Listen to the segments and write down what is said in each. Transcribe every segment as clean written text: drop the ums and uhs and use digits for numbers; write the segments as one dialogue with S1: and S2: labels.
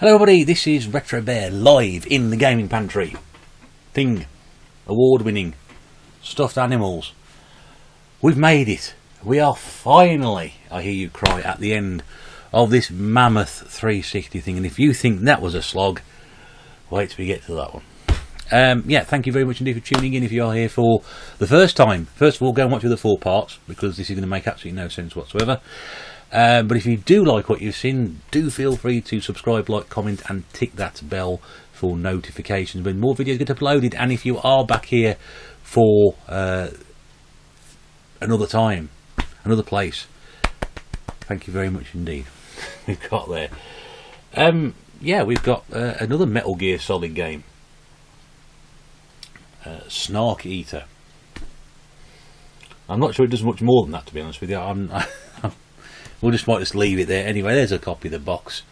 S1: Hello everybody, this is Retro Bear live in the gaming pantry. Thing, award winning, stuffed animals. We've made it. We are finally, I hear you cry, at the end of this mammoth 360 thing. And if you think that was a slog, wait till we get to that one. Yeah, thank you very much indeed for tuning in if you are here for the first time. First of all, go and watch the 4 parts, because this is going to make absolutely no sense whatsoever. But if you do like what you've seen, do feel free to subscribe, like, comment and tick that bell for notifications when more videos get uploaded. And if you are back here for another time, another place, thank you very much indeed. We've got there. Yeah, we've got another Metal Gear Solid game, Snark Eater. I'm not sure it does much more than that, to be honest with you. We'll might just leave it there. Anyway, there's a copy of the box.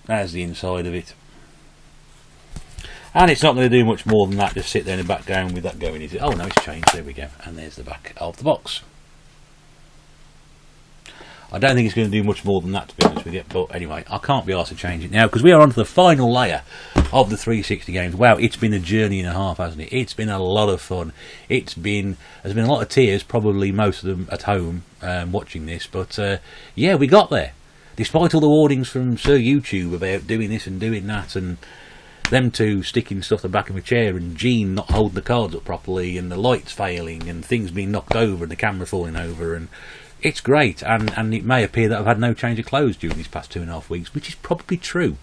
S1: There's the inside of it. And it's not going to do much more than that, just sit there in the background with that going, is it? Oh no, it's changed, there we go. And there's the back of the box. I don't think it's going to do much more than that, to be honest with you. But anyway, I can't be asked to change it now, because we are on to the final layer of the 360 games. Wow, it's been a journey and a half, hasn't it? It's been a lot of fun. There's been a lot of tears, probably most of them at home watching this. But yeah, we got there. Despite all the warnings from Sir YouTube about doing this and doing that, and them two sticking stuff at the back of a chair, and Gene not holding the cards up properly, and the lights failing, and things being knocked over, and the camera falling over, and it's great, and it may appear that I've had no change of clothes during these past 2.5 weeks, which is probably true.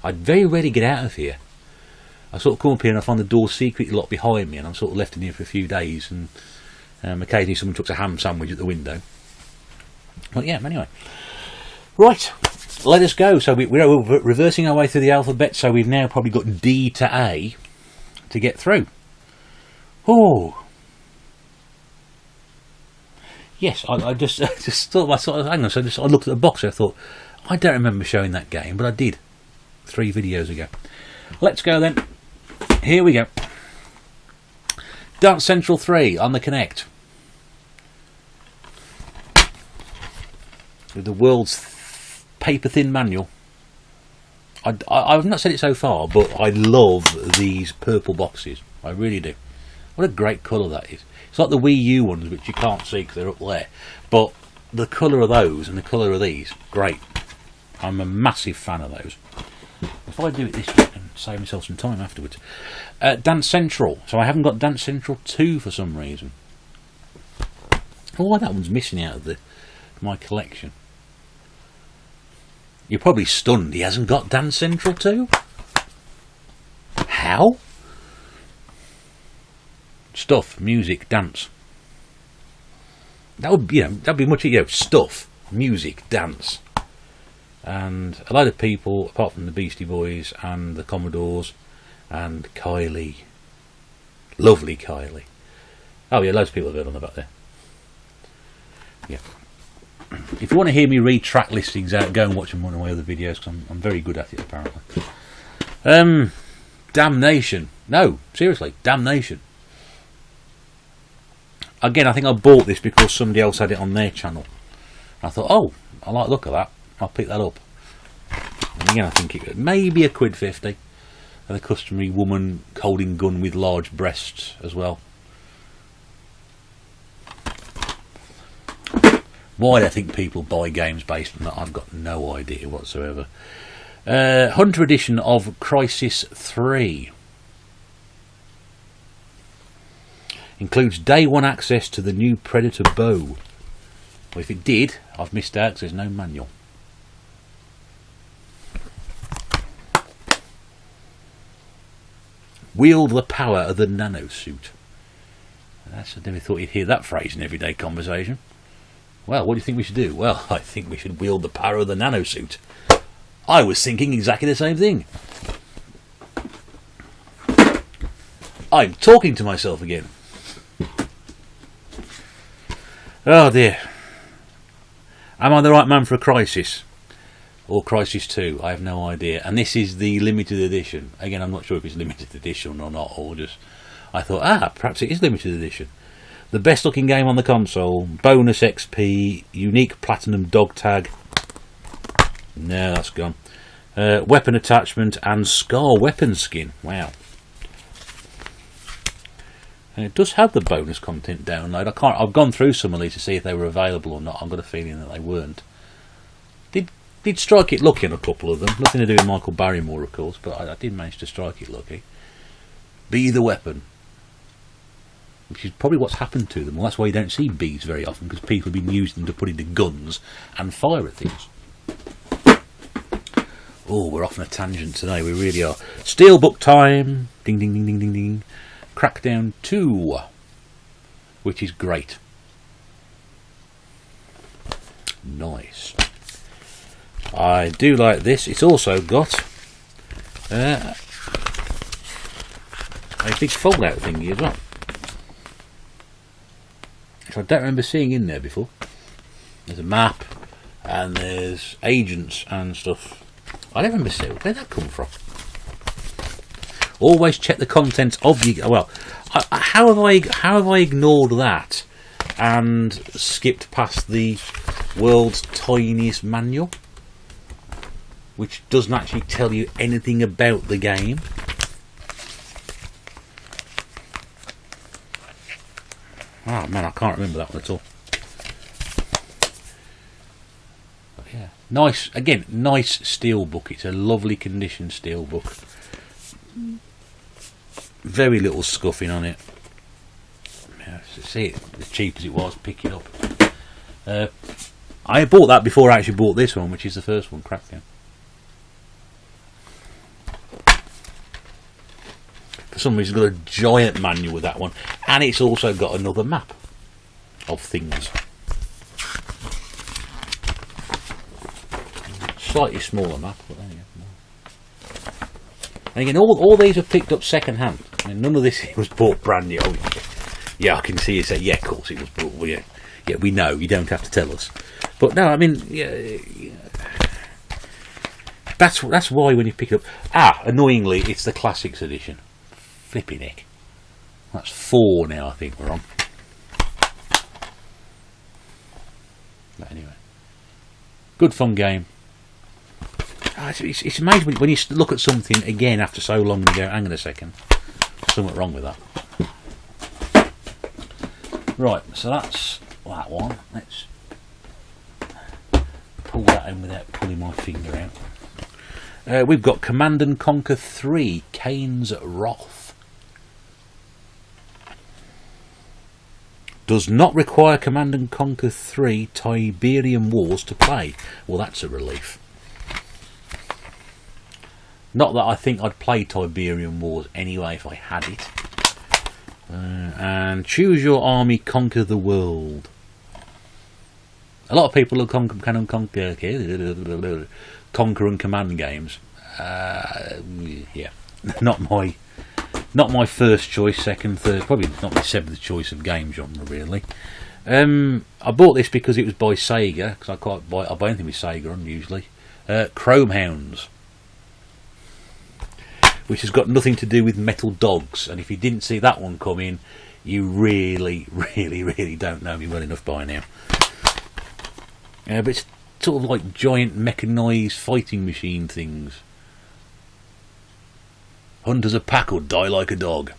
S1: I very rarely get out of here. I sort of come up here and I find the door secretly locked behind me, and I'm sort of left in here for a few days, and occasionally someone chucks a ham sandwich at the window. But yeah, anyway. Right, let us go. So we're reversing our way through the alphabet, so we've now probably got D to A to get through. Oh. Yes, I just thought, hang on, I looked at the box and I thought, I don't remember showing that game, but I did 3 videos ago. Let's go then. Here we go. Dance Central 3 on the Kinect. With the world's paper-thin manual. I've not said it so far, but I love these purple boxes. I really do. What a great colour that is. It's like the Wii U ones, which you can't see because they're up there. But the colour of those and the colour of these, great. I'm a massive fan of those. If I do it this way and save myself some time afterwards. Dance Central. So I haven't got Dance Central 2 for some reason. Oh, that one's missing out of my collection. You're probably stunned he hasn't got Dance Central 2. How? Stuff, music, dance. That would, that'd be much, stuff, music, dance. And a lot of people, apart from the Beastie Boys and the Commodores and Kylie, lovely Kylie. Oh yeah, loads of people have heard on the back there. Yeah. If you want to hear me read track listings out, go and watch them one of my other videos, because I'm very good at it apparently. Damnation. No, seriously, Damnation. Again, I think I bought this because somebody else had it on their channel. I thought, oh, I like the look of that. I'll pick that up. And again, I think it may be £1.50. And the customary woman holding gun with large breasts as well. Why I think people buy games based on that, I've got no idea whatsoever. Hunter edition of Crisis 3. Includes day 1 access to the new Predator bow. Well, if it did, I've missed out because there's no manual. Wield the power of the nanosuit. I never thought you'd hear that phrase in everyday conversation. Well, what do you think we should do? Well, I think we should wield the power of the nanosuit. I was thinking exactly the same thing. I'm talking to myself again. Oh dear. Am I the right man for a Crisis? Or Crisis 2? I have no idea. And this is the limited edition. Again, I'm not sure if it's limited edition or not, or just... I thought, perhaps it is limited edition. The best looking game on the console. Bonus XP. Unique platinum dog tag. No, that's gone. Weapon attachment and Scar weapon skin. Wow. And it does have the bonus content download. I've gone through some of these to see if they were available or not. I've got a feeling that they weren't. Did strike it lucky on a couple of them. Nothing to do with Michael Barrymore, of course, but I did manage to strike it lucky. Be the weapon. Which is probably what's happened to them. Well, that's why you don't see bees very often, because people have been using them to put into guns and fire at things. Oh, we're off on a tangent today, we really are. Steelbook time. Ding, ding, ding, ding, ding, ding. Crackdown 2. Which is great. Nice. I do like this. It's also got a big fold-out thingy as well, which I don't remember seeing in there before. There's a map and there's agents and stuff. I don't remember seeing. Where did that come from? Always check the contents of your. Well, how have I ignored that and skipped past the world's tiniest manual, which doesn't actually tell you anything about the game? Oh man, I can't remember that one at all. But yeah, nice. Again, nice steelbook. It's a lovely condition steelbook. Very little scuffing on it. Yeah, see it, as cheap as it was, pick it up. I bought that before I actually bought this one, which is the first one, Crackdown. For some reason, it's got a giant manual with that one, and it's also got another map of things. Slightly smaller map, but there you go. And again, all these are picked up second hand. I mean, none of this was bought brand new. Yeah, I can see you say, yeah, of course it was bought. Well, yeah, we know. You don't have to tell us. But no, I mean, yeah, that's why when you pick it up. Annoyingly, it's the Classics edition. Flipping heck. That's 4 now, I think we're on. But anyway, good fun game. It's amazing when you look at something again after so long and you go, hang on a second, something wrong with that. Right, so that's that one. Let's pull that in without pulling my finger out. We've got Command & Conquer 3, Kane's Wrath. Does not require Command & Conquer 3 Tiberium Wars to play. Well, that's a relief. Not that I think I'd play Tiberium Wars anyway if I had it. And choose your army, conquer the world. A lot of people will conquer and command games. Yeah, not my first choice, second, third, probably not my 7th choice of game genre really. I bought this because it was by Sega, because I buy anything with Sega on usually. Chrome Hounds, which has got nothing to do with Metal Dogs, and if you didn't see that one come in, you really don't know me well enough by now. But it's sort of like giant mechanised fighting machine things. Hunt as a pack or die like a dog.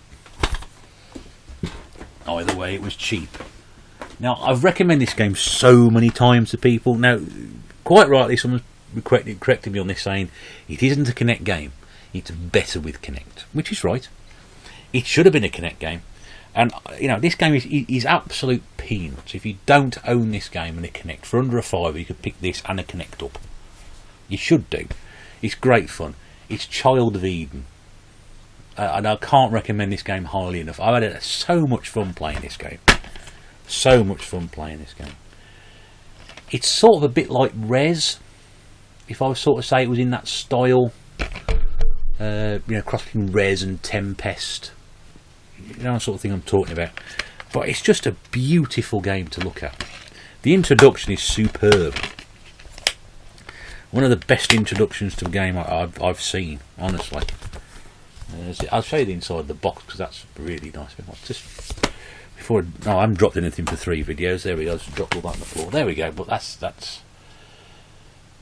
S1: Either way, it was cheap. Now, I've recommended this game so many times to people. Now, quite rightly, someone's corrected me on this, saying it isn't a Kinect game. It's better with Kinect, which is right. It should have been a Kinect game. And, you know, this game is absolute peanuts. If you don't own this game and a Kinect, for under a £5, you could pick this and a Kinect up. You should do. It's great fun. It's Child of Eden. And I can't recommend this game highly enough. I've had so much fun playing this game. So much fun playing this game. It's sort of a bit like Rez, if I was sort of say it was in that style. You know, cross between Rez and Tempest. You know, the sort of thing I'm talking about. But it's just a beautiful game to look at. The introduction is superb. One of the best introductions to a game I've seen, honestly. I'll show you the inside of the box because that's really nice. Just before. No, I haven't dropped anything for 3 videos. There we go. Just dropped all that on the floor. There we go. But that's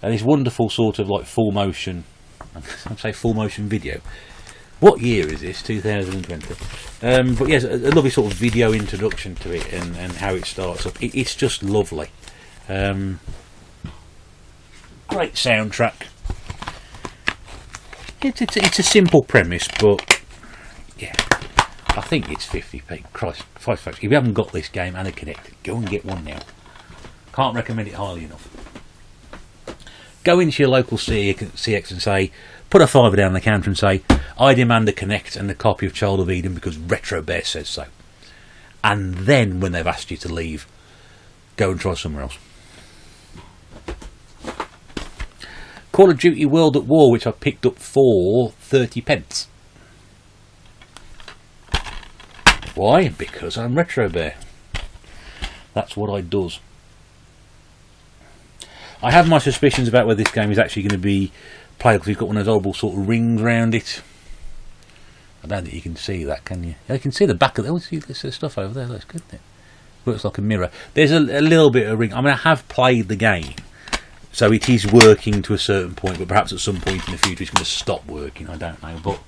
S1: and this wonderful sort of like full motion. I'd say full motion video. What year is this? 2020. But yes, a lovely sort of video introduction to it and how it starts up. It's just lovely. Great soundtrack. It's a simple premise, but yeah, I think it's 50p. Christ, folks, if you haven't got this game and a Kinect, go and get one now. Can't recommend it highly enough. Go into your local CX and say, put a $5 down on the counter and say, I demand a Kinect and a copy of Child of Eden because Retro Bear says so. And then, when they've asked you to leave, go and try somewhere else. Call of Duty World at War, which I picked up for 30p. Why? Because I'm Retro Bear. That's what I does. I have my suspicions about whether this game is actually going to be playable because it's got one of those horrible sort of rings around it. I don't think you can see that, can you? You can see the back of it. Oh, see this stuff over there. That's good, isn't it? Looks like a mirror. There's a little bit of ring. I mean, I have played the game, so it is working to a certain point, but perhaps at some point in the future it's going to stop working. I don't know, but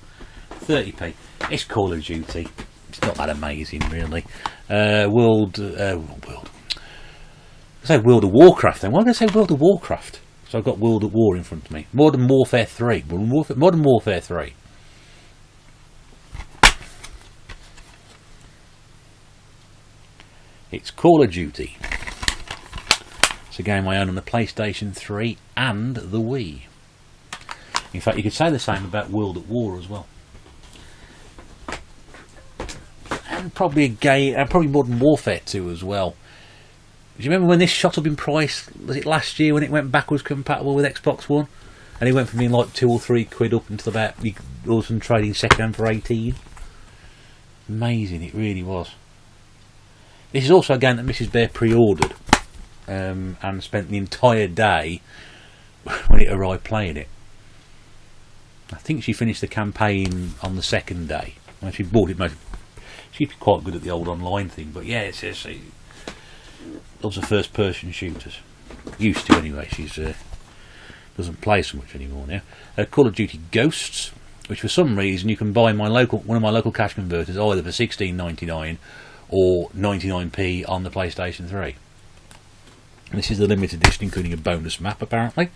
S1: 30p. It's Call of Duty. It's not that amazing, really. World. I say World of Warcraft then. Why did I say World of Warcraft? So I've got World at War in front of me. Modern Warfare 3. Modern Warfare 3. It's Call of Duty. It's a game I own on the PlayStation 3 and the Wii. In fact, you could say the same about World at War as well. And probably a game, and probably Modern Warfare 2 as well. Do you remember when this shot up in price? Was it last year when it went backwards compatible with Xbox One? And it went from being like £2 or £3 up until about all of a sudden trading second hand for 18. Amazing, it really was. This is also a game that Mrs. Bear pre-ordered and spent the entire day when it arrived playing it. I think she finished the campaign on the second day. Well, she bought it. She's quite good at the old online thing, but yeah, it's loves of first-person shooters. Used to anyway. She's doesn't play so much anymore now. Call of Duty Ghosts, which for some reason you can buy one of my local cash converters either for $16.99 or 99p on the PlayStation 3. And this is the limited edition, including a bonus map apparently.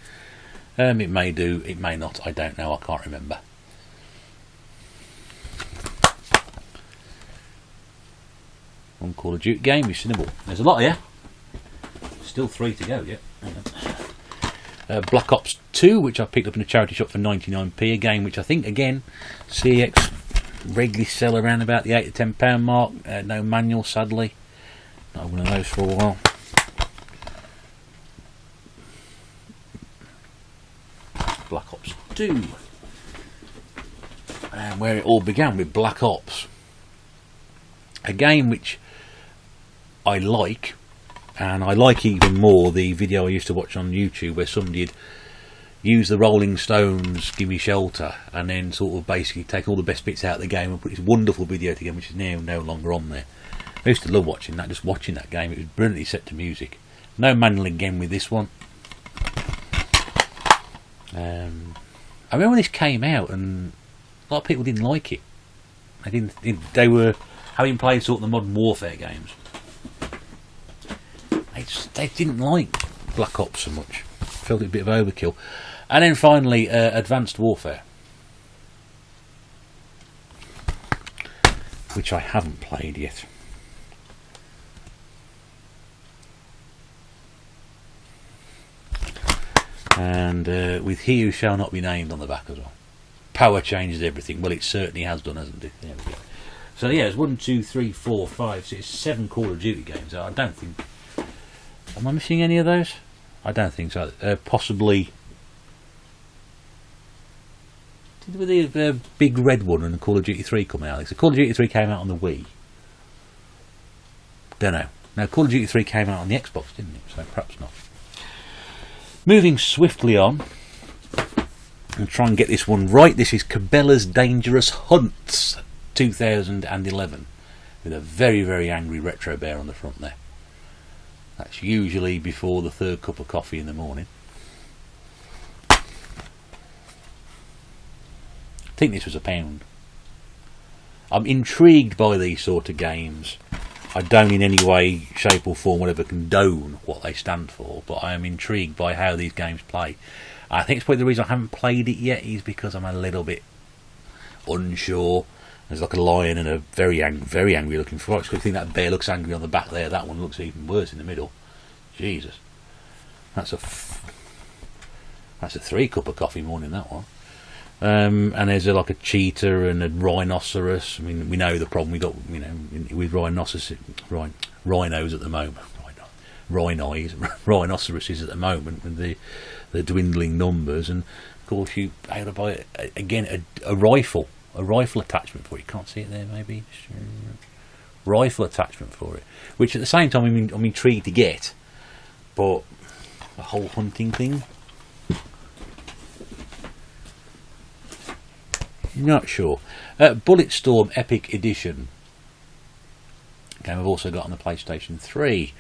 S1: It may do, it may not. I don't know. I can't remember. One Call of Duty game, you Cinnable. There's a lot here. Still 3 to go, yeah. Black Ops 2, which I picked up in a charity shop for 99p, a game which I think, again, CX regularly sell around about the £8 to £10 mark. No manual, sadly. Not one of those for a while. Black Ops 2. And where it all began with Black Ops. A game which I like, and I like even more the video I used to watch on YouTube where somebody had used the Rolling Stones Give Me Shelter and then sort of basically take all the best bits out of the game and put this wonderful video together, which is now no longer on there. I used to love watching that, just watching that game. It was brilliantly set to music. No manual again with this one. I remember when this came out and a lot of people didn't like it. They were having played sort of the Modern Warfare games. They didn't like Black Ops so much. Felt it a bit of overkill. And then finally, Advanced Warfare, which I haven't played yet. And with He Who Shall Not Be Named on the back as well. Power changes everything. Well, it certainly has done, hasn't it? There we go. So yeah, it's 1, 2, 3, 4, 5, 6, 7 Call of Duty games. I don't think. Am I missing any of those? I don't think so. Possibly. Did the big red one and Call of Duty 3 come out? So Call of Duty 3 came out on the Wii. Don't know. No, Call of Duty 3 came out on the Xbox, didn't it? So perhaps not. Moving swiftly on. I'll try and get this one right. This is Cabela's Dangerous Hunts 2011. with a very, very angry retro bear on the front there. That's usually before the third cup of coffee in the morning. I think this was £1. I'm intrigued by these sort of games. I don't in any way, shape or form whatever condone what they stand for, but I am intrigued by how these games play. I think it's probably the reason I haven't played it yet is because I'm a little bit unsure. There's like a lion and a very angry looking fox. I think that bear looks angry on the back there. That one looks even worse in the middle. Jesus, that's a 3 cup of coffee morning, that one. And there's like a cheetah and a rhinoceros. I mean, we know the problem we got, you know, with rhinos at the moment. Rhinoceroses at the moment with the dwindling numbers, and of course you able to buy again a rifle attachment for it. You can't see it there, maybe. Rifle attachment for it, which at the same time I'm intrigued to get, but the whole hunting thing. Not sure. Bulletstorm Epic Edition. Game I've also got on the PlayStation 3.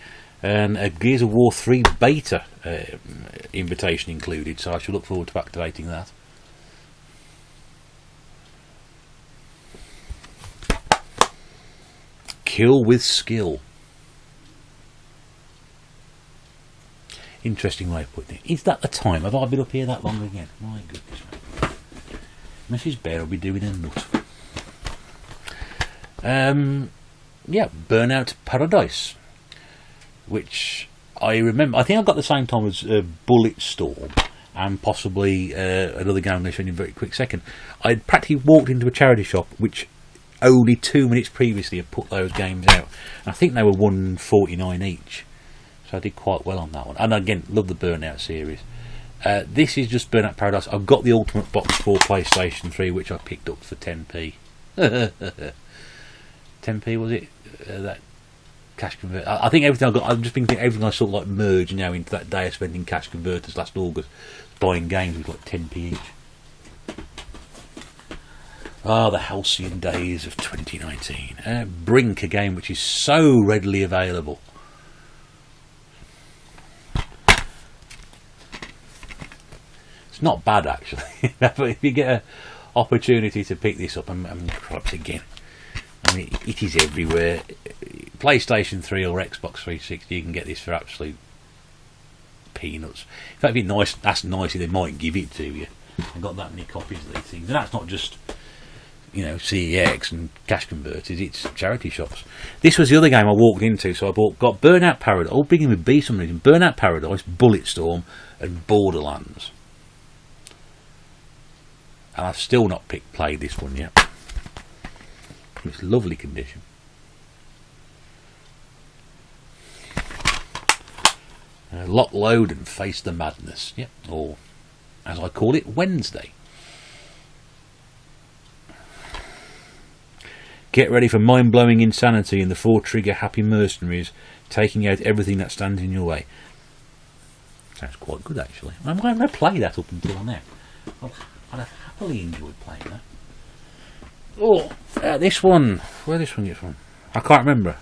S1: And a Gears of War 3 beta invitation included, so I shall look forward to activating that. Kill with Skill. Interesting way of putting it. Is that the time? Have I been up here that long again? My goodness, mate. Mrs. Bear will be doing a nut. Yeah, Burnout Paradise, which I remember. I think I got the same time as Bulletstorm, and possibly another game I'm going to show you in a very quick second. I'd practically walked into a charity shop, which only 2 minutes previously had put those games out. And I think they were $1.49 each, so I did quite well on that one. And again, love the Burnout series. This is just Burnout Paradise. I've got the Ultimate Box for PlayStation 3, which I picked up for 10p. 10p was it? That cash convert. I think everything I got. I've just been thinking everything I sort of like merged now into that day of spending cash converters last August, buying games with like 10p each. Ah, the halcyon days of 2019. Brink, a game which is so readily available. It's not bad actually, but if you get an opportunity to pick this up, and perhaps again, I mean, it is everywhere. PlayStation 3 or Xbox 360, you can get this for absolute peanuts. In fact, it'd be nice. That's nice if they might give it to you. I've got that many copies of these things, and that's not just, you know, CEX and cash converters. It's charity shops. This was the other game I walked into, so I got Burnout Paradise. All beginning with B, some reason. Burnout Paradise, Bulletstorm, and Borderlands. And I've still not played this one yet. It's lovely condition. Lock, load and face the madness. Yep. Or, as I call it, Wednesday. Get ready for mind-blowing insanity in the 4-trigger happy mercenaries, taking out everything that stands in your way. Sounds quite good, actually. I'm going to play that up until now. I'd have happily enjoyed playing that. Oh, this one. Where this one get from? I can't remember.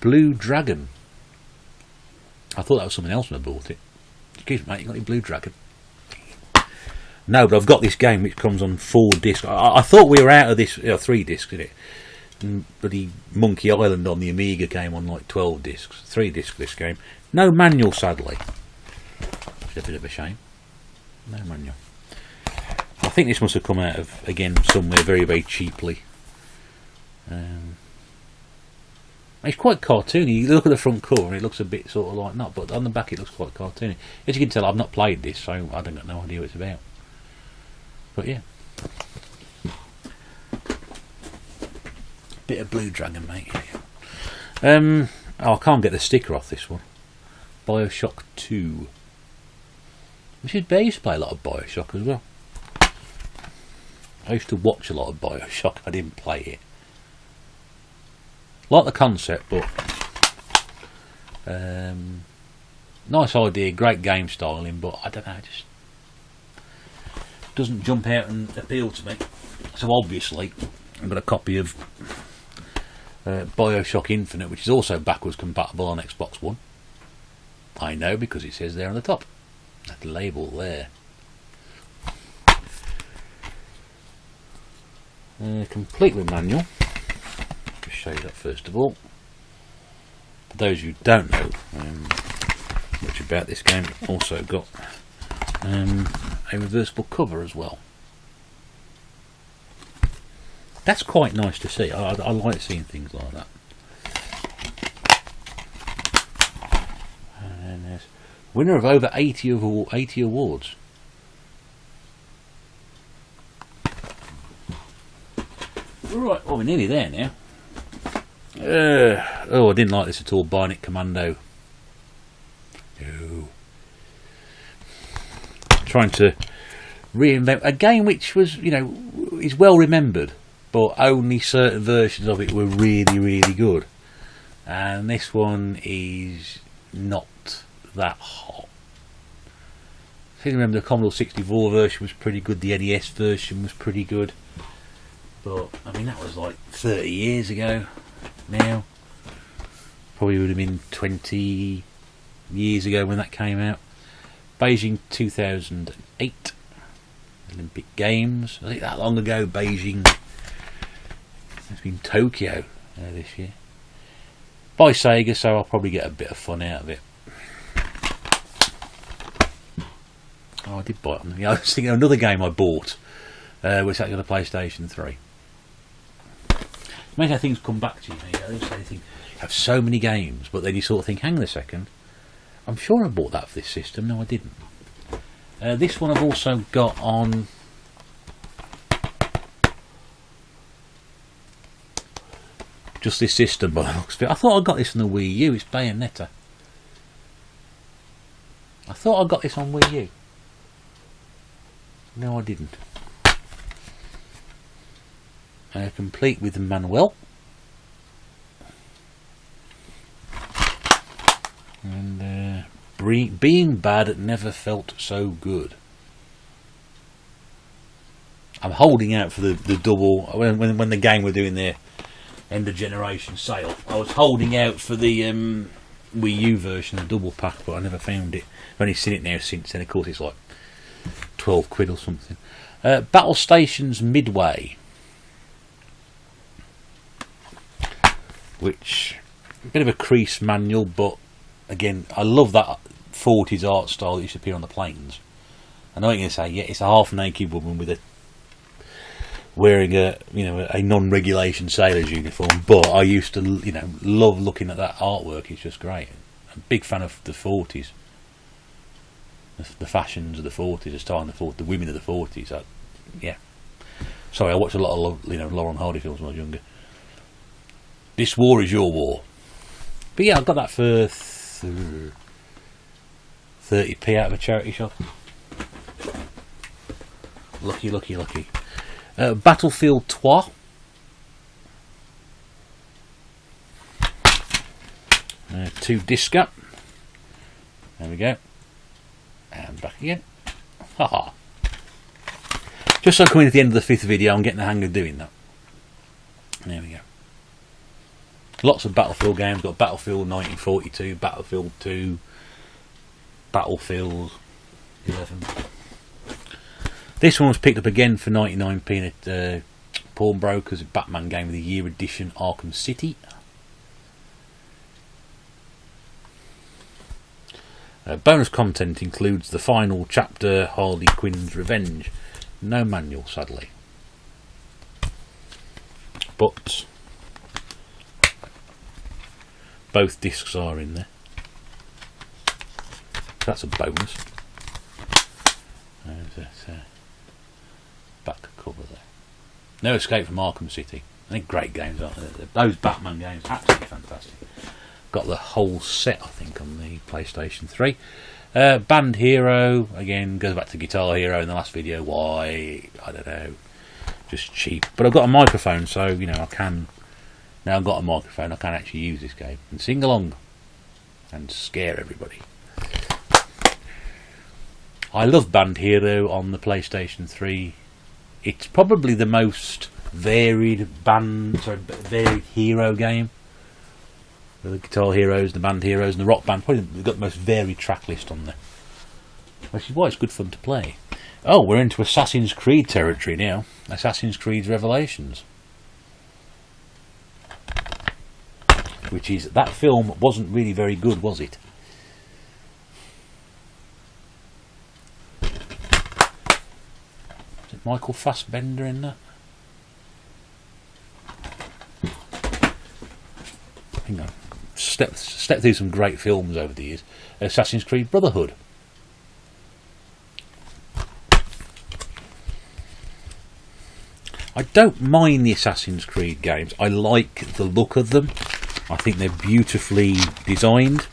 S1: Blue Dragon. I thought that was someone else when I bought it. Excuse me, mate, you got any Blue Dragon? No, but I've got this game which comes on 4 discs. I thought we were out of this, 3 discs, isn't it? And bloody Monkey Island on the Amiga came on like 12 discs. 3 discs this game. No manual, sadly. It's a bit of a shame. No manual. I think this must have come out of, again, somewhere very, very cheaply. It's quite cartoony. You look at the front cover and it looks a bit sort of like not, but on the back it looks quite cartoony. As you can tell, I've not played this, so I don't got no idea what it's about. But yeah. Bit of Blue Dragon, mate. Oh, I can't get the sticker off this one. Bioshock 2. I used to play a lot of Bioshock as well. I used to watch a lot of Bioshock. I didn't play it. Like the concept, but nice idea, great game styling, but I don't know, it just doesn't jump out and appeal to me. So obviously I've got a copy of Bioshock Infinite, which is also backwards compatible on Xbox One. I know because it says there on the top. That label there. Complete with manual. Just show you that first of all. For those who don't know much about this game, it's also got a reversible cover as well. That's quite nice to see. I like seeing things like that. And there's winner of over 80 awards. Right, well, we're nearly there now. Oh, I didn't like this at all. Bionic Commando. No. Trying to reinvent a game which was, you know, is well remembered, but only certain versions of it were really, really good. And this one is not that hot. I think I remember the Commodore 64 version was pretty good. The NES version was pretty good. But, I mean, that was like 30 years ago now. Probably would have been 20 years ago when that came out. Beijing 2008. Olympic Games. I think that long ago, Beijing. It's been Tokyo this year. By Sega, so I'll probably get a bit of fun out of it. Oh, I did buy it. I was thinking of another game I bought, which actually on the PlayStation 3. Amazing how things come back to you. You have so many games, but then you sort of think, hang on a second, I'm sure I bought that for this system. No, I didn't. This one I've also got on just this system by the looks of it. I thought I got this on the Wii U. It's Bayonetta. I thought I got this on Wii U. No, I didn't. Complete with the manual. And being bad never felt so good. I'm holding out for the double. When the game were doing their end of generation sale, I was holding out for the Wii U version, the double pack, but I never found it. I've only seen it now since then. Of course, it's like 12 quid or something. Battle Stations Midway, which a bit of a crease manual, but again, I love that 40s art style that used to appear on the planes. I know what you're going to say, yeah, it's a half-naked woman with wearing a non-regulation sailor's uniform, but I used to love looking at that artwork. It's just great. I'm a big fan of the 40s, the fashions of the 40s, the style of the women of the 40s. Yeah. Sorry, I watched a lot of Laurel and Hardy films when I was younger. This war is your war. But yeah, I got that for 30p out of a charity shop. Lucky, lucky, lucky. Battlefield 3. Two disca. There we go. And back again. Haha. Just so coming at the end of the 5th video, I'm getting the hang of doing that. There we go. Lots of Battlefield games. Got Battlefield 1942, Battlefield 2, Battlefield 11. This one was picked up again for 99p at Pawnbrokers, a Batman Game of the Year edition, Arkham City. Bonus content includes the final chapter, Harley Quinn's Revenge. No manual, sadly. But both discs are in there. That's a bonus. There's that back cover there. No Escape from Arkham City. I think great games, aren't they? Those Batman games, absolutely fantastic. Got the whole set, I think, on the PlayStation 3. Band Hero, again, goes back to Guitar Hero in the last video. Why? I don't know. Just cheap. But I've got a microphone, so, I can... Now I've got a microphone, I can actually use this game and sing along and scare everybody. I love Band Hero on the PlayStation 3. It's probably the most varied varied hero game. The guitar heroes, the band heroes, and the rock band. Probably they've got the most varied track list on there, which is why it's good fun to play. Oh, we're into Assassin's Creed territory now. Assassin's Creed Revelations. Which is, that film wasn't really very good, was it? Is it Michael Fassbender in that? Hang on. Step through some great films over the years. Assassin's Creed Brotherhood. I don't mind the Assassin's Creed games. I like the look of them. I think they're beautifully designed.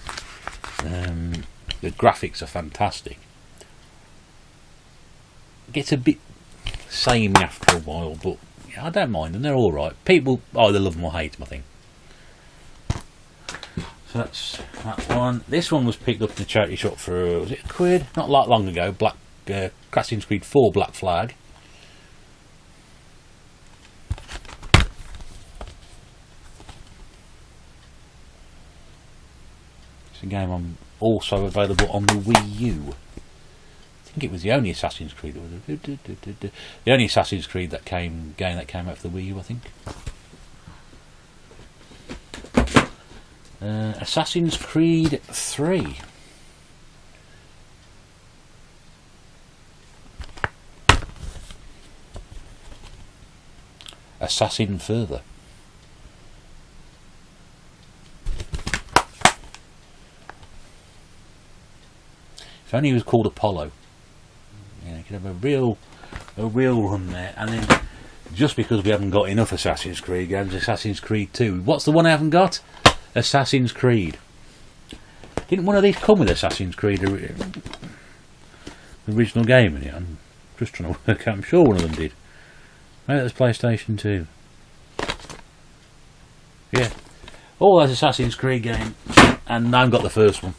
S1: The graphics are fantastic. It gets a bit samey after a while, but yeah, I don't mind them. They're all right. People either love them or hate them, I think. So that's that one. This one was picked up in the charity shop for, was it £1? Not that long ago. Assassin's Creed 4 Black Flag. It's a game also available on the Wii U. I think it was the only Assassin's Creed. The only Assassin's Creed game that came out for the Wii U, I think. Assassin's Creed 3. Assassin Further. If only he was called Apollo. Yeah, you could have a real run there. And then, just because we haven't got enough Assassin's Creed games, Assassin's Creed 2. What's the one I haven't got? Assassin's Creed. Didn't one of these come with Assassin's Creed, the original game in it? I'm just trying to work out. I'm sure one of them did. Maybe that was PlayStation 2. Yeah. All those Assassin's Creed games. And I haven't got the first one.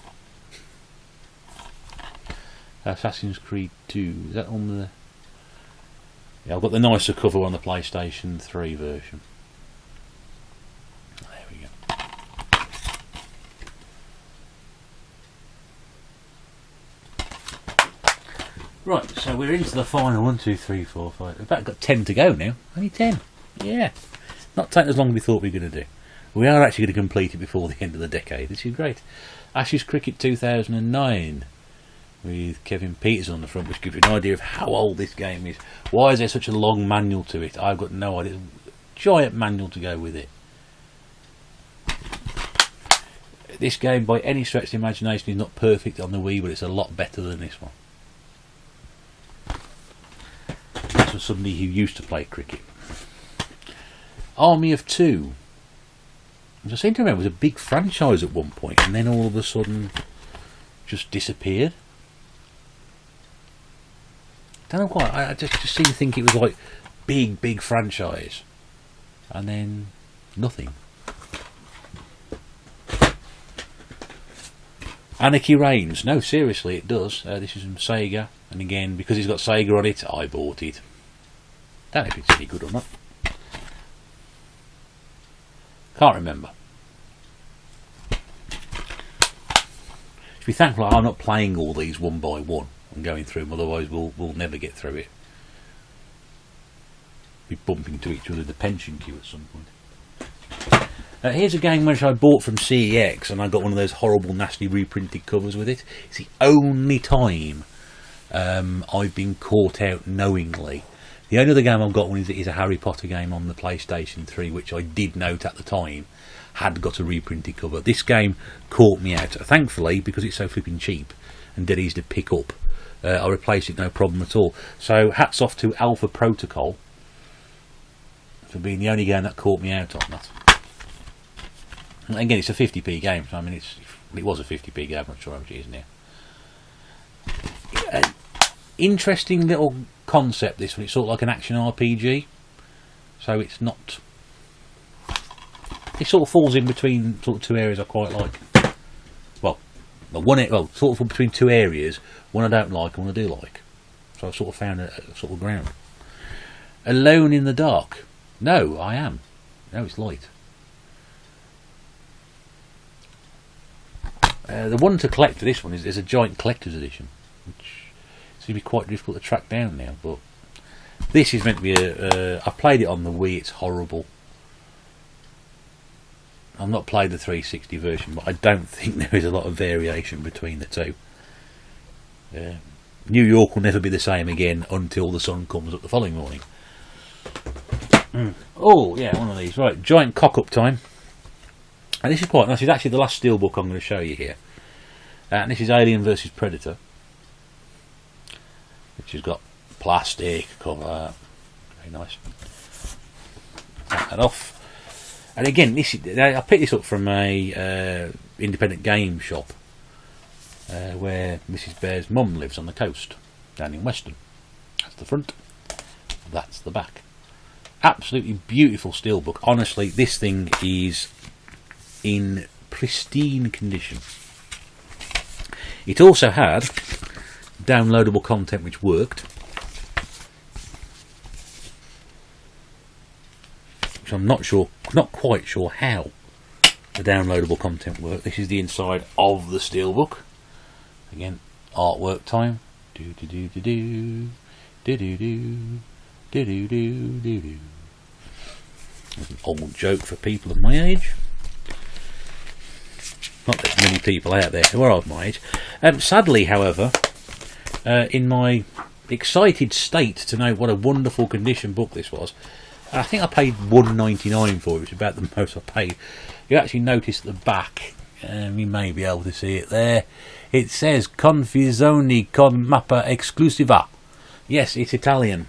S1: Assassin's Creed 2. Is that on the... Yeah, I've got the nicer cover on the PlayStation 3 version. There we go. Right, so we're into the final 1, 2, 3, 4, 5. We've about got 10 to go now. Only 10. Yeah. Not taking as long as we thought we were going to do. We are actually going to complete it before the end of the decade. This is great. Ashes Cricket 2009. With Kevin Peters on the front, which gives you an idea of how old this game is. Why is there such a long manual to it? I've got no idea. Giant manual to go with it. This game, by any stretch of the imagination, is not perfect on the Wii, but it's a lot better than this one. That's for somebody who used to play cricket. Army of Two. I seem to remember it was a big franchise at one point, and then all of a sudden just disappeared. Don't know why. I just seem to think it was like big franchise, and then nothing. Anarchy Reigns. No, seriously, it does. This is from Sega, and again, because it's got Sega on it, I bought it. Don't know if it's any good or not. Can't remember. Should be thankful I'm not playing all these one by one and going through them, otherwise we'll never get through it. Be bumping into each other in the pension queue at some point. Here's a game which I bought from CEX, and I got one of those horrible nasty reprinted covers with it. It's the only time I've been caught out knowingly. The only other game I've got one is a Harry Potter game on the PlayStation 3, which I did note at the time had got a reprinted cover. This game caught me out. Thankfully, because it's so flipping cheap and dead easy to pick up, I replaced it no problem at all. So hats off to Alpha Protocol for being the only game that caught me out on that. And again, it's a 50p game. So I mean, it was a 50p game. I'm not sure how much it is now. Interesting little concept, this one. It's sort of like an action RPG. So it's not... It sort of falls in between sort of two areas I quite like. Sort of between two areas. One I don't like and one I do like. So I've sort of found a sort of ground. Alone in the Dark. No, I am. No, it's light. The one to collect for this one is a giant collector's edition, which seems to be quite difficult to track down now. But this is meant to be I played it on the Wii. It's horrible. I've not played the 360 version, but I don't think there is a lot of variation between the two. New York will never be the same again until the sun comes up the following morning. Oh yeah, one of these. Right, giant cock-up time. And this is quite nice. It's actually the last steelbook I'm going to show you here. And this is Alien vs Predator, which has got plastic cover. Very nice. Take that off. And again, this is, I picked this up from a independent game shop where Mrs Bear's mum lives on the coast, down in Weston. That's the front. That's the back. Absolutely beautiful steelbook. Honestly, this thing is in pristine condition. It also had downloadable content which worked, which I'm not quite sure how the downloadable content worked. This is the inside of the steelbook. Again, artwork time. Do do do do do do do do do do do do do. That's an old joke for people of my age. Not that many people out there who are of my age. Sadly, however, in my excited state to know what a wonderful condition book this was, I think I paid $1.99 for it, which is about the most I paid. You actually notice at the back, you may be able to see it there, it says Confizione con mappa esclusiva. Yes, it's Italian.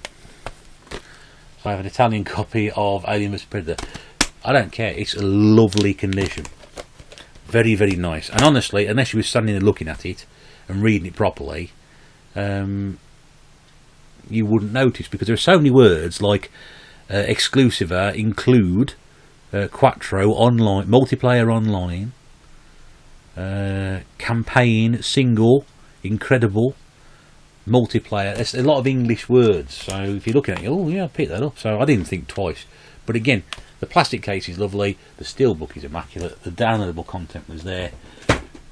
S1: So I have an Italian copy of Alien vs Predator. I don't care, it's a lovely condition. Very, very nice. And honestly, unless you were standing there looking at it and reading it properly, you wouldn't notice, because there are so many words like exclusiva, include, quattro, online, multiplayer online, campaign, single, incredible, multiplayer. There's a lot of English words, so if you're looking at it, oh yeah, I picked that up. So I didn't think twice. But again, the plastic case is lovely, the steelbook is immaculate, the downloadable content was there.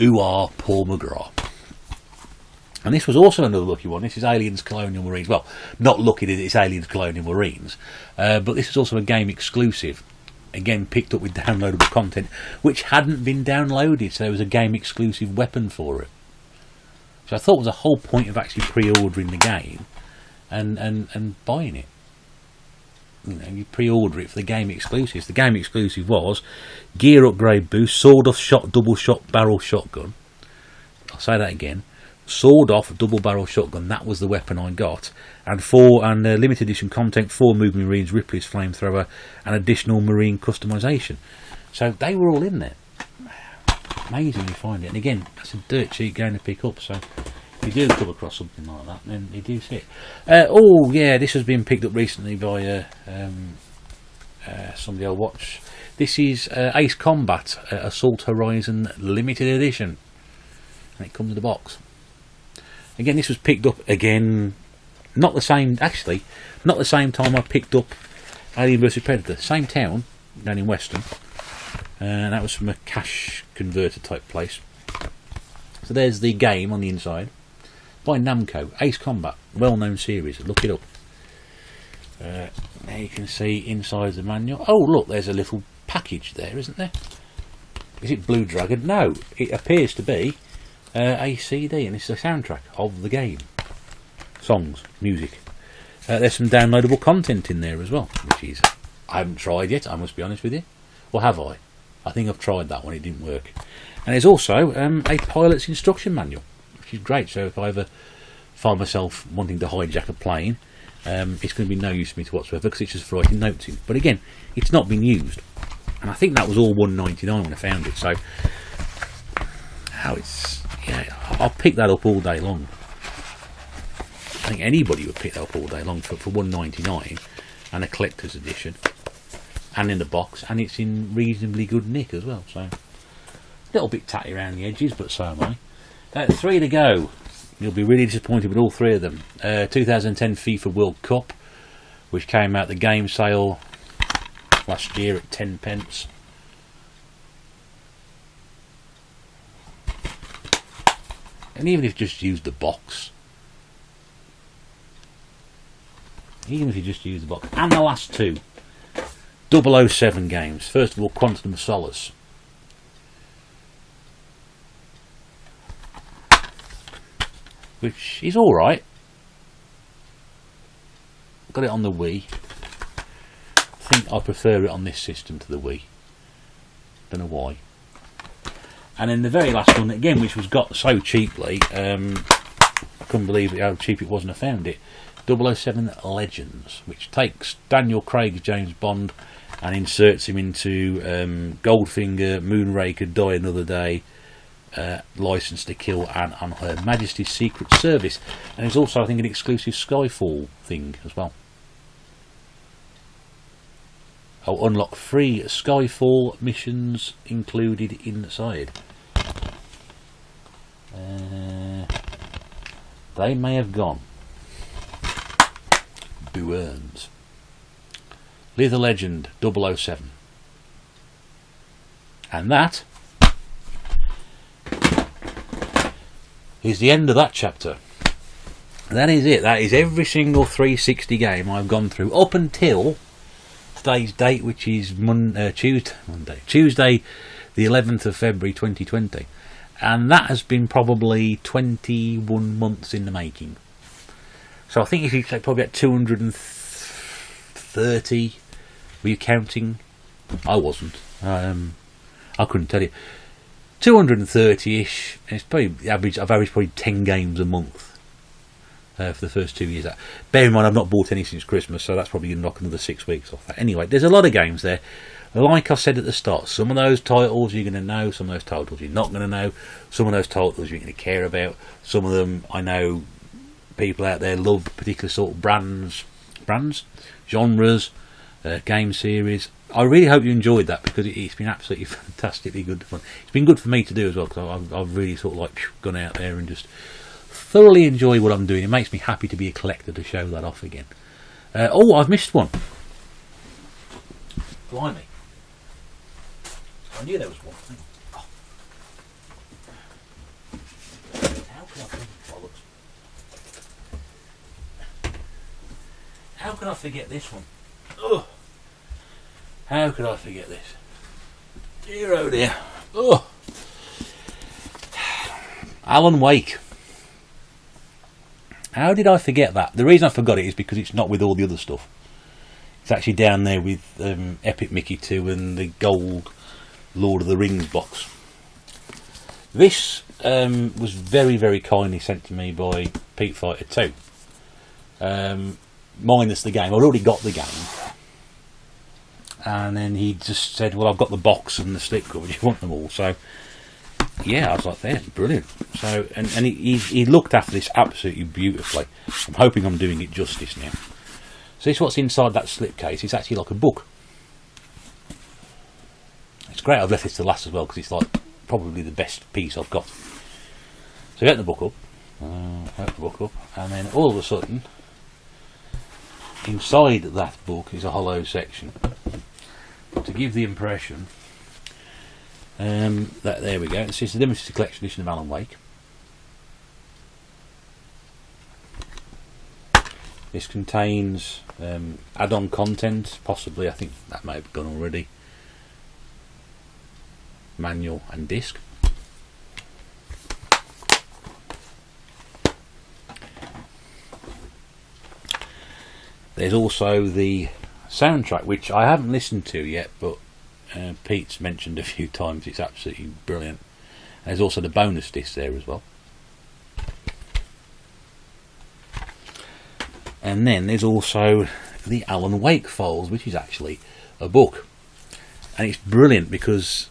S1: Ooh-ah, Paul McGrath. And this was also another lucky one. This is Aliens Colonial Marines. Well, not lucky that it's Aliens Colonial Marines, but this is also a game exclusive. Again, picked up with downloadable content, which hadn't been downloaded, so there was a game exclusive weapon for it. So I thought it was a whole point of actually pre-ordering the game and buying it. You know, you pre-order it for the game exclusives. The game exclusive was gear upgrade boost, sawed-off shot, double shot barrel shotgun. I'll say that again. Sawed-off double barrel shotgun. That was the weapon I got. And limited edition content: 4 moving Marines, Ripley's flamethrower, and additional Marine customization. So they were all in there. Amazing you find it. And again, that's a dirt cheap game to pick up. So if you do come across something like that, then you do see it. Oh yeah, this has been picked up recently by somebody I'll watch. This is Ace Combat Assault Horizon Limited Edition, and it comes in the box. Again, this was picked up again, not the same time I picked up Alien vs Predator. Same town, down in Weston, and that was from a cash converter type place. So there's the game on the inside by Namco, Ace Combat, well-known series. Look it up. There you can see inside the manual. Oh look, there's a little package there, isn't there? Is it Blue Dragon? No, it appears to be a CD, and it's a soundtrack of the game. Songs, music. There's some downloadable content in there as well, which is, I haven't tried yet, I must be honest with you. Or have I? I think I've tried that one, it didn't work. And there's also a pilot's instruction manual, which is great. So if I ever find myself wanting to hijack a plane, it's going to be no use to me whatsoever, because it's just for writing notes in. But again, it's not been used. And I think that was all $1.99 when I found it. So, yeah, I'll pick that up all day long. I think anybody would pick that up all day long for $1.99, and a collector's edition, and in the box, and it's in reasonably good nick as well. So a little bit tatty around the edges, but so am I. 3 to go. You'll be really disappointed with all 3 of them. 2010 FIFA World Cup, which came out the game sale last year at 10p. And even if you just use the box, and the last two 007 games. First of all, Quantum of Solace. Which is alright. Got it on the Wii. I think I prefer it on this system to the Wii. Don't know why. And then the very last one, again, which was got so cheaply, I couldn't believe how cheap it was when I found it. 007 Legends, which takes Daniel Craig's James Bond and inserts him into Goldfinger, Moonraker, Die Another Day, License to Kill, and on Her Majesty's Secret Service. And there's also, I think, an exclusive Skyfall thing as well. I'll unlock free Skyfall missions included inside. They may have gone. Boo earns. Leather Legend 007. And that is the end of that chapter. That is it. That is every single 360 game I've gone through up until today's date, which is Tuesday the 11th of February 2020. And that has been probably 21 months in the making. So I think if you say probably at 230, were you counting? I wasn't. I couldn't tell you. 230-ish. It's probably average. I've averaged probably 10 games a month for the first 2 years. Bear in mind, I've not bought any since Christmas, so that's probably going to knock another 6 weeks off that. Anyway, there's a lot of games there. Like I said at the start, some of those titles you're going to know, some of those titles you're not going to know, some of those titles you're going to care about. Some of them I know people out there love particular sort of brands, genres, game series. I really hope you enjoyed that, because it's been absolutely fantastically good fun. It's been good for me to do as well, because I've really sort of like gone out there and just thoroughly enjoy what I'm doing. It makes me happy to be a collector, to show that off again. Oh, I've missed one. Blimey. I knew there was one thing. Oh. How can I forget this one? Ugh. How could I forget this? Dear oh dear. Ugh. Alan Wake. How did I forget that? The reason I forgot it is because it's not with all the other stuff. It's actually down there with Epic Mickey 2 and the gold Lord of the Rings box. This was very, very kindly sent to me by Pete Fighter 2. Minus the game. I'd already got the game. And then he just said, well, I've got the box and the slipcover, do you want them all? So, yeah, I was like, there, brilliant. So, and he looked after this absolutely beautifully. I'm hoping I'm doing it justice now. So this is what's inside that slipcase. It's actually like a book. It's great I've left this to last as well, because it's like probably the best piece I've got. So you open the book up, and then all of a sudden, inside that book is a hollow section to give the impression that, there we go, this is the limited collection edition of Alan Wake. This contains add-on content, possibly, I think that may have gone already, manual and disc. There's also the soundtrack, which I haven't listened to yet, but Pete's mentioned a few times. It's absolutely brilliant. There's also the bonus disc there as well. And then there's also the Alan Wake files, which is actually a book. And it's brilliant because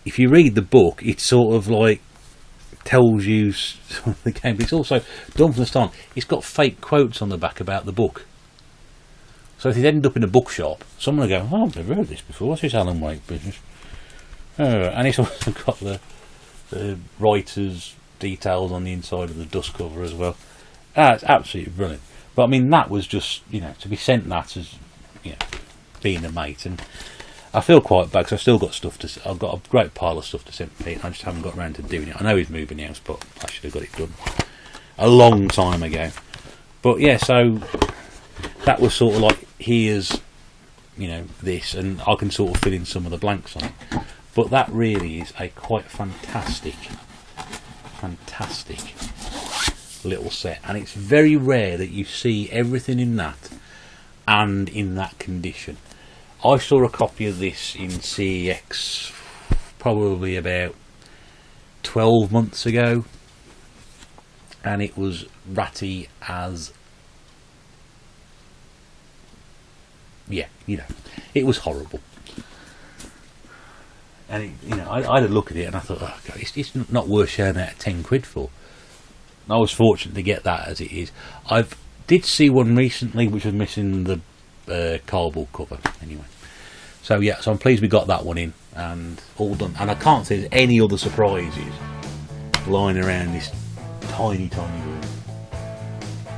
S1: if you read the book, it's sort of like tells you the game, but it's also done from the start. It's got fake quotes on the back about the book. So if you end up in a bookshop, someone will go, oh, I've never heard this before, what's this Alan Wake business? And it's also got the writer's details on the inside of the dust cover as well. It's absolutely brilliant. But I mean, that was just, you know, to be sent that as you know, being a mate, and I feel quite bad because I've still got stuff to. I've got a great pile of stuff to send Pete. And I just haven't got around to doing it. I know he's moving house, but I should have got it done a long time ago. But yeah, so that was sort of like, here's, you know, this, and I can sort of fill in some of the blanks on it. But that really is a quite fantastic little set, and it's very rare that you see everything in that and in that condition. I saw a copy of this in CEX probably about 12 months ago, and it was ratty as, yeah, you know, it was horrible. And it, you know, I had a look at it and I thought, oh God, it's not worth sharing that at 10 quid for. I was fortunate to get that as it is. I did see one recently which was missing the cardboard cover anyway. So yeah, so I'm pleased we got that one in and all done. And I can't say there's any other surprises lying around this tiny room.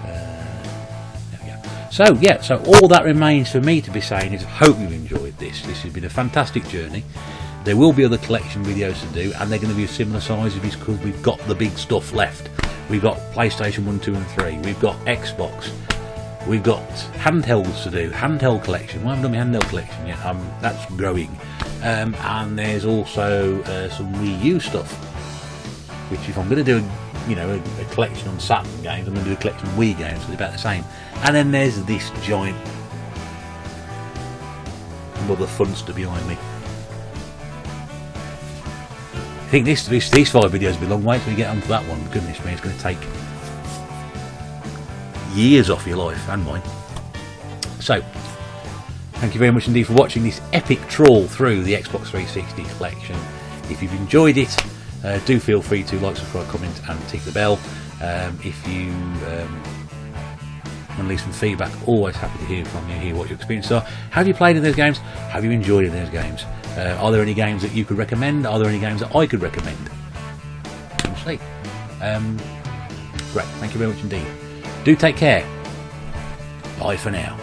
S1: There we go. So yeah, so all that remains for me to be saying is I hope you've enjoyed this. This has been a fantastic journey. There will be other collection videos to do, and they're going to be a similar size because we've got the big stuff left. We've got PlayStation 1, 2 and 3. We've got Xbox. We've got handhelds to do. Handheld collection. Well, I haven't done my handheld collection yet. That's growing. And there's also some Wii U stuff. Which, if I'm going to do a collection on Saturn games, I'm going to do a collection of Wii games. So it's about the same. And then there's this giant mother funster behind me. I think these 5 videos will be a long way till we get onto that one. Goodness me, it's going to take years off your life and mine. So, thank you very much indeed for watching this epic trawl through the Xbox 360 collection. If you've enjoyed it, do feel free to like, subscribe, comment and tick the bell. If you want to leave some feedback, always happy to hear from you, hear what your experiences are. Have you played in those games? Have you enjoyed in those games? Are there any games that you could recommend? Are there any games that I could recommend? Great, thank you very much indeed. Do take care. Bye for now.